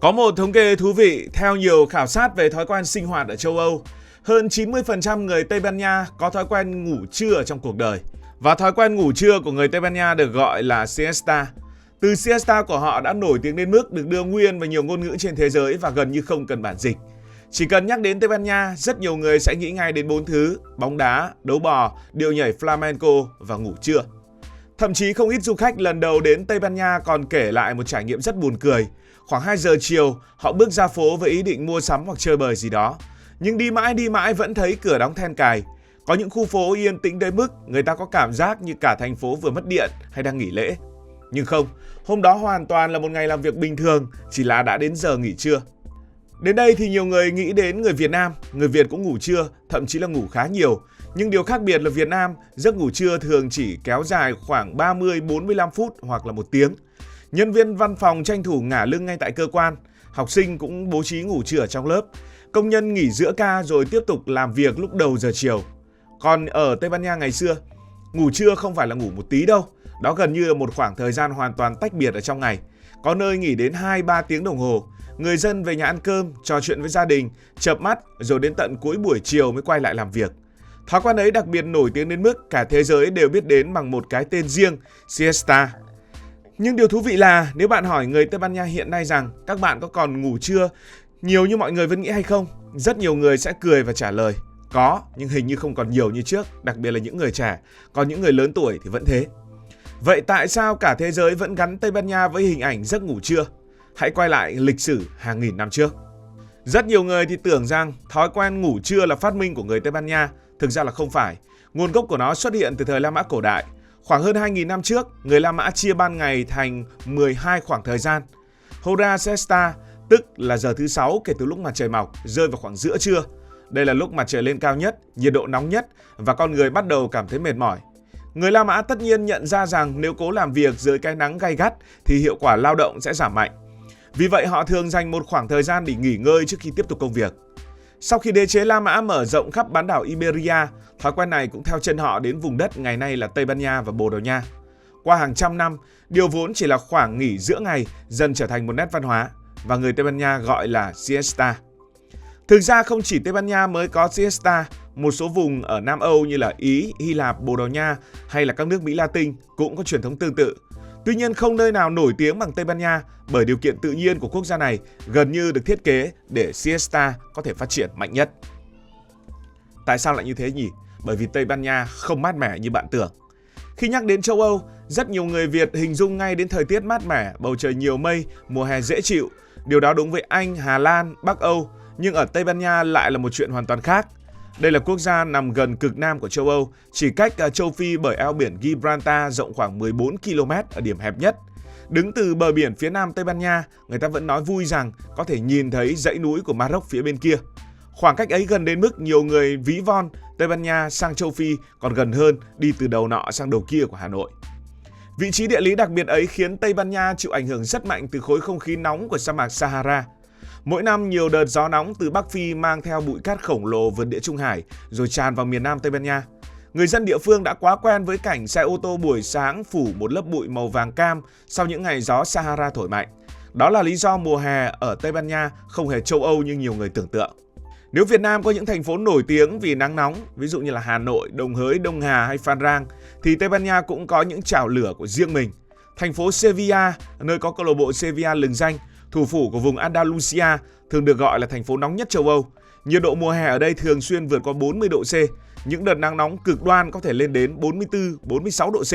Có một thống kê thú vị, theo nhiều khảo sát về thói quen sinh hoạt ở châu Âu, hơn 90% người Tây Ban Nha có thói quen ngủ trưa ở trong cuộc đời. Và thói quen ngủ trưa của người Tây Ban Nha được gọi là siesta. Từ siesta của họ đã nổi tiếng đến mức được đưa nguyên vào nhiều ngôn ngữ trên thế giới và gần như không cần bản dịch. Chỉ cần nhắc đến Tây Ban Nha, rất nhiều người sẽ nghĩ ngay đến 4 thứ: bóng đá, đấu bò, điệu nhảy flamenco và ngủ trưa. Thậm chí không ít du khách lần đầu đến Tây Ban Nha còn kể lại một trải nghiệm rất buồn cười. Khoảng 2 giờ chiều, họ bước ra phố với ý định mua sắm hoặc chơi bời gì đó. Nhưng đi mãi vẫn thấy cửa đóng then cài. Có những khu phố yên tĩnh đến mức người ta có cảm giác như cả thành phố vừa mất điện hay đang nghỉ lễ. Nhưng không, hôm đó hoàn toàn là một ngày làm việc bình thường, chỉ là đã đến giờ nghỉ trưa. Đến đây thì nhiều người nghĩ đến người Việt Nam, người Việt cũng ngủ trưa, thậm chí là ngủ khá nhiều. Nhưng điều khác biệt là Việt Nam, giấc ngủ trưa thường chỉ kéo dài khoảng 30-45 phút hoặc là 1 tiếng. Nhân viên văn phòng tranh thủ ngả lưng ngay tại cơ quan, học sinh cũng bố trí ngủ trưa ở trong lớp, công nhân nghỉ giữa ca rồi tiếp tục làm việc lúc đầu giờ chiều. Còn ở Tây Ban Nha ngày xưa, ngủ trưa không phải là ngủ một tí đâu, đó gần như là một khoảng thời gian hoàn toàn tách biệt ở trong ngày. Có nơi nghỉ đến 2-3 tiếng đồng hồ, người dân về nhà ăn cơm, trò chuyện với gia đình, chợp mắt rồi đến tận cuối buổi chiều mới quay lại làm việc. Thói quen ấy đặc biệt nổi tiếng đến mức cả thế giới đều biết đến bằng một cái tên riêng, siesta. Nhưng điều thú vị là nếu bạn hỏi người Tây Ban Nha hiện nay rằng các bạn có còn ngủ trưa nhiều như mọi người vẫn nghĩ hay không, rất nhiều người sẽ cười và trả lời có, nhưng hình như không còn nhiều như trước, đặc biệt là những người trẻ, còn những người lớn tuổi thì vẫn thế. Vậy tại sao cả thế giới vẫn gắn Tây Ban Nha với hình ảnh giấc ngủ trưa? Hãy quay lại lịch sử hàng nghìn năm trước. Rất nhiều người thì tưởng rằng thói quen ngủ trưa là phát minh của người Tây Ban Nha, thực ra là không phải. Nguồn gốc của nó xuất hiện từ thời La Mã cổ đại. Khoảng hơn 2.000 năm trước, người La Mã chia ban ngày thành 12 khoảng thời gian. Hora Sesta, tức là giờ thứ 6 kể từ lúc mặt trời mọc, rơi vào khoảng giữa trưa. Đây là lúc mặt trời lên cao nhất, nhiệt độ nóng nhất và con người bắt đầu cảm thấy mệt mỏi. Người La Mã tất nhiên nhận ra rằng nếu cố làm việc dưới cái nắng gay gắt thì hiệu quả lao động sẽ giảm mạnh. Vì vậy họ thường dành một khoảng thời gian để nghỉ ngơi trước khi tiếp tục công việc. Sau khi đế chế La Mã mở rộng khắp bán đảo Iberia, thói quen này cũng theo chân họ đến vùng đất ngày nay là Tây Ban Nha và Bồ Đào Nha. Qua hàng trăm năm, điều vốn chỉ là khoảng nghỉ giữa ngày dần trở thành một nét văn hóa và người Tây Ban Nha gọi là siesta. Thực ra không chỉ Tây Ban Nha mới có siesta, một số vùng ở Nam Âu như là Ý, Hy Lạp, Bồ Đào Nha hay là các nước Mỹ Latin cũng có truyền thống tương tự. Tuy nhiên không nơi nào nổi tiếng bằng Tây Ban Nha bởi điều kiện tự nhiên của quốc gia này gần như được thiết kế để siesta có thể phát triển mạnh nhất. Tại sao lại như thế nhỉ? Bởi vì Tây Ban Nha không mát mẻ như bạn tưởng. Khi nhắc đến châu Âu, rất nhiều người Việt hình dung ngay đến thời tiết mát mẻ, bầu trời nhiều mây, mùa hè dễ chịu. Điều đó đúng với Anh, Hà Lan, Bắc Âu, nhưng ở Tây Ban Nha lại là một chuyện hoàn toàn khác. Đây là quốc gia nằm gần cực nam của châu Âu, chỉ cách châu Phi bởi eo biển Gibraltar rộng khoảng 14 km ở điểm hẹp nhất. Đứng từ bờ biển phía nam Tây Ban Nha, người ta vẫn nói vui rằng có thể nhìn thấy dãy núi của Maroc phía bên kia. Khoảng cách ấy gần đến mức nhiều người ví von Tây Ban Nha sang châu Phi còn gần hơn đi từ đầu nọ sang đầu kia của Hà Nội. Vị trí địa lý đặc biệt ấy khiến Tây Ban Nha chịu ảnh hưởng rất mạnh từ khối không khí nóng của sa mạc Sahara. Mỗi năm nhiều đợt gió nóng từ Bắc Phi mang theo bụi cát khổng lồ vượt Địa Trung Hải rồi tràn vào miền Nam Tây Ban Nha. Người dân địa phương đã quá quen với cảnh xe ô tô buổi sáng phủ một lớp bụi màu vàng cam sau những ngày gió Sahara thổi mạnh. Đó là lý do mùa hè ở Tây Ban Nha không hề châu Âu như nhiều người tưởng tượng. Nếu Việt Nam có những thành phố nổi tiếng vì nắng nóng, ví dụ như là Hà Nội, Đồng Hới, Đông Hà hay Phan Rang, thì Tây Ban Nha cũng có những chảo lửa của riêng mình. Thành phố Sevilla, nơi có câu lạc bộ Sevilla lừng danh, thủ phủ của vùng Andalusia, thường được gọi là thành phố nóng nhất châu Âu. Nhiệt độ mùa hè ở đây thường xuyên vượt qua 40 độ C, những đợt nắng nóng cực đoan có thể lên đến 44-46 độ C.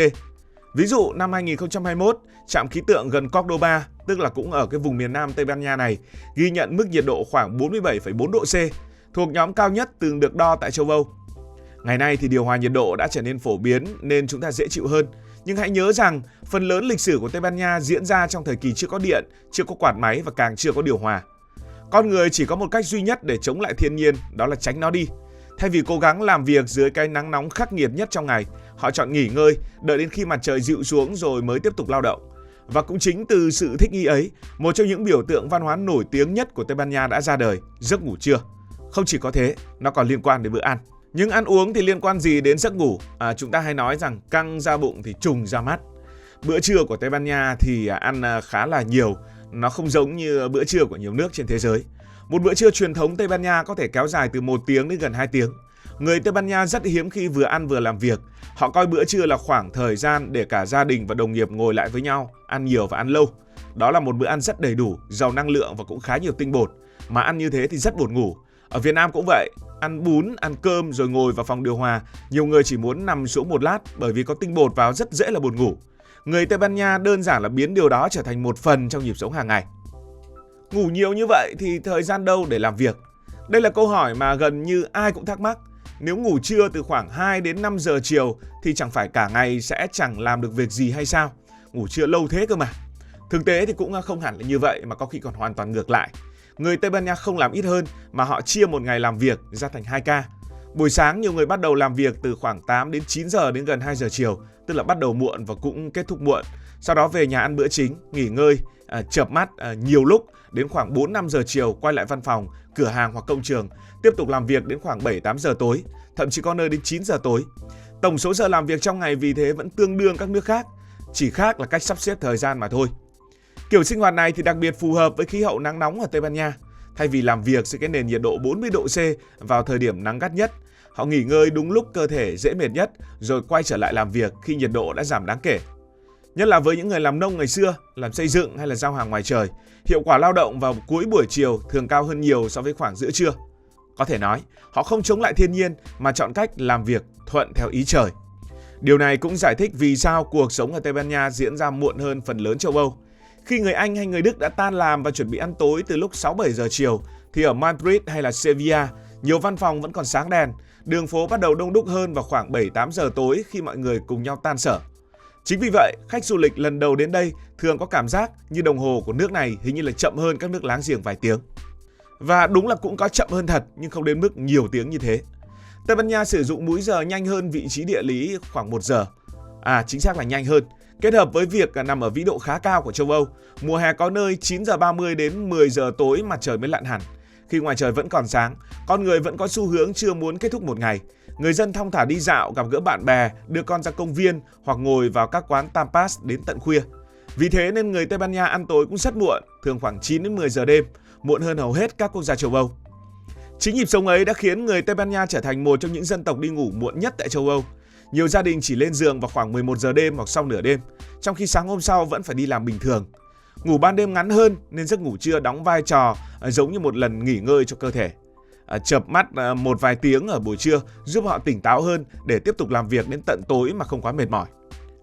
Ví dụ năm 2021, trạm khí tượng gần Cordoba, tức là cũng ở cái vùng miền Nam Tây Ban Nha này, ghi nhận mức nhiệt độ khoảng 47,4 độ C, thuộc nhóm cao nhất từng được đo tại châu Âu. Ngày nay thì điều hòa nhiệt độ đã trở nên phổ biến nên chúng ta dễ chịu hơn. Nhưng hãy nhớ rằng phần lớn lịch sử của Tây Ban Nha diễn ra trong thời kỳ chưa có điện, chưa có quạt máy và càng chưa có điều hòa. Con người chỉ có một cách duy nhất để chống lại thiên nhiên, đó là tránh nó đi. Thay vì cố gắng làm việc dưới cái nắng nóng khắc nghiệt nhất trong ngày, họ chọn nghỉ ngơi, đợi đến khi mặt trời dịu xuống rồi mới tiếp tục lao động. Và cũng chính từ sự thích nghi ấy, một trong những biểu tượng văn hóa nổi tiếng nhất của Tây Ban Nha đã ra đời, giấc ngủ trưa. Không chỉ có thế, nó còn liên quan đến bữa ăn. Nhưng ăn uống thì liên quan gì đến giấc ngủ? Chúng ta hay nói rằng căng ra bụng thì trùng ra mắt. Bữa trưa của Tây Ban Nha thì ăn khá là nhiều. Nó không giống như bữa trưa của nhiều nước trên thế giới. Một bữa trưa truyền thống Tây Ban Nha có thể kéo dài từ 1 tiếng đến gần 2 tiếng. Người Tây Ban Nha rất hiếm khi vừa ăn vừa làm việc. Họ coi bữa trưa là khoảng thời gian để cả gia đình và đồng nghiệp ngồi lại với nhau, ăn nhiều và ăn lâu. Đó là một bữa ăn rất đầy đủ, giàu năng lượng và cũng khá nhiều tinh bột. Mà ăn như thế thì rất buồn ngủ. Ở Việt Nam cũng vậy, ăn bún, ăn cơm rồi ngồi vào phòng điều hòa, nhiều người chỉ muốn nằm xuống một lát bởi vì có tinh bột vào rất dễ là buồn ngủ. Người Tây Ban Nha đơn giản là biến điều đó trở thành một phần trong nhịp sống hàng ngày. Ngủ nhiều như vậy thì thời gian đâu để làm việc? Đây là câu hỏi mà gần như ai cũng thắc mắc. Nếu ngủ trưa từ khoảng 2 đến 5 giờ chiều thì chẳng phải cả ngày sẽ chẳng làm được việc gì hay sao? Ngủ trưa lâu thế cơ mà. Thực tế thì cũng không hẳn là như vậy mà có khi còn hoàn toàn ngược lại. Người Tây Ban Nha không làm ít hơn mà họ chia một ngày làm việc ra thành 2 ca. Buổi sáng nhiều người bắt đầu làm việc từ khoảng 8 đến 9 giờ đến gần 2 giờ chiều, tức là bắt đầu muộn và cũng kết thúc muộn. Sau đó về nhà ăn bữa chính, nghỉ ngơi, chợp mắt nhiều lúc đến khoảng 4-5 giờ chiều quay lại văn phòng, cửa hàng hoặc công trường, tiếp tục làm việc đến khoảng 7-8 giờ tối, thậm chí có nơi đến 9 giờ tối. Tổng số giờ làm việc trong ngày vì thế vẫn tương đương các nước khác, chỉ khác là cách sắp xếp thời gian mà thôi. Kiểu sinh hoạt này thì đặc biệt phù hợp với khí hậu nắng nóng ở Tây Ban Nha. Thay vì làm việc dưới cái nền nhiệt độ 40 độ C vào thời điểm nắng gắt nhất, họ nghỉ ngơi đúng lúc cơ thể dễ mệt nhất rồi quay trở lại làm việc khi nhiệt độ đã giảm đáng kể. Nhất là với những người làm nông ngày xưa, làm xây dựng hay là giao hàng ngoài trời, hiệu quả lao động vào cuối buổi chiều thường cao hơn nhiều so với khoảng giữa trưa. Có thể nói, họ không chống lại thiên nhiên mà chọn cách làm việc thuận theo ý trời. Điều này cũng giải thích vì sao cuộc sống ở Tây Ban Nha diễn ra muộn hơn phần lớn châu Âu. Khi người Anh hay người Đức đã tan làm và chuẩn bị ăn tối từ lúc 6-7 giờ chiều, thì ở Madrid hay là Sevilla, nhiều văn phòng vẫn còn sáng đèn, đường phố bắt đầu đông đúc hơn vào khoảng 7-8 giờ tối khi mọi người cùng nhau tan sở. Chính vì vậy, khách du lịch lần đầu đến đây thường có cảm giác như đồng hồ của nước này hình như là chậm hơn các nước láng giềng vài tiếng. Và đúng là cũng có chậm hơn thật nhưng không đến mức nhiều tiếng như thế. Tây Ban Nha sử dụng múi giờ nhanh hơn vị trí địa lý khoảng 1 giờ. Chính xác là nhanh hơn. Kết hợp với việc nằm ở vĩ độ khá cao của châu Âu, mùa hè có nơi 9 giờ 30 đến 10 giờ tối mà trời mới lặn hẳn. Khi ngoài trời vẫn còn sáng, con người vẫn có xu hướng chưa muốn kết thúc một ngày. Người dân thong thả đi dạo, gặp gỡ bạn bè, đưa con ra công viên hoặc ngồi vào các quán tapas đến tận khuya. Vì thế nên người Tây Ban Nha ăn tối cũng rất muộn, thường khoảng 9 đến 10 giờ đêm, muộn hơn hầu hết các quốc gia châu Âu. Chính nhịp sống ấy đã khiến người Tây Ban Nha trở thành một trong những dân tộc đi ngủ muộn nhất tại châu Âu. Nhiều gia đình chỉ lên giường vào khoảng 11 giờ đêm hoặc sau nửa đêm, trong khi sáng hôm sau vẫn phải đi làm bình thường. Ngủ ban đêm ngắn hơn nên giấc ngủ trưa đóng vai trò giống như một lần nghỉ ngơi cho cơ thể. Chợp mắt một vài tiếng ở buổi trưa giúp họ tỉnh táo hơn để tiếp tục làm việc đến tận tối mà không quá mệt mỏi.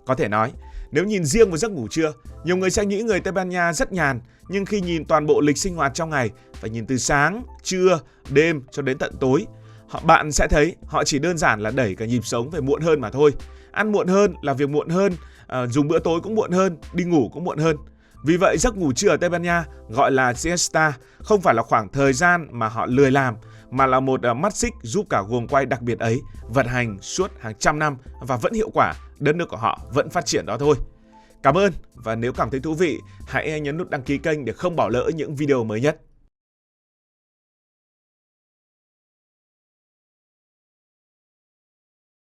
Có thể nói, nếu nhìn riêng vào giấc ngủ trưa, nhiều người sẽ nghĩ người Tây Ban Nha rất nhàn, nhưng khi nhìn toàn bộ lịch sinh hoạt trong ngày, phải nhìn từ sáng, trưa, đêm cho đến tận tối, bạn sẽ thấy họ chỉ đơn giản là đẩy cả nhịp sống về muộn hơn mà thôi. Ăn muộn hơn, làm việc muộn hơn, dùng bữa tối cũng muộn hơn, đi ngủ cũng muộn hơn. Vì vậy giấc ngủ trưa ở Tây Ban Nha gọi là siesta không phải là khoảng thời gian mà họ lười làm, mà là một mắt xích giúp cả guồng quay đặc biệt ấy vận hành suốt hàng trăm năm và vẫn hiệu quả, đất nước của họ vẫn phát triển đó thôi. Cảm ơn và nếu cảm thấy thú vị, hãy nhấn nút đăng ký kênh để không bỏ lỡ những video mới nhất.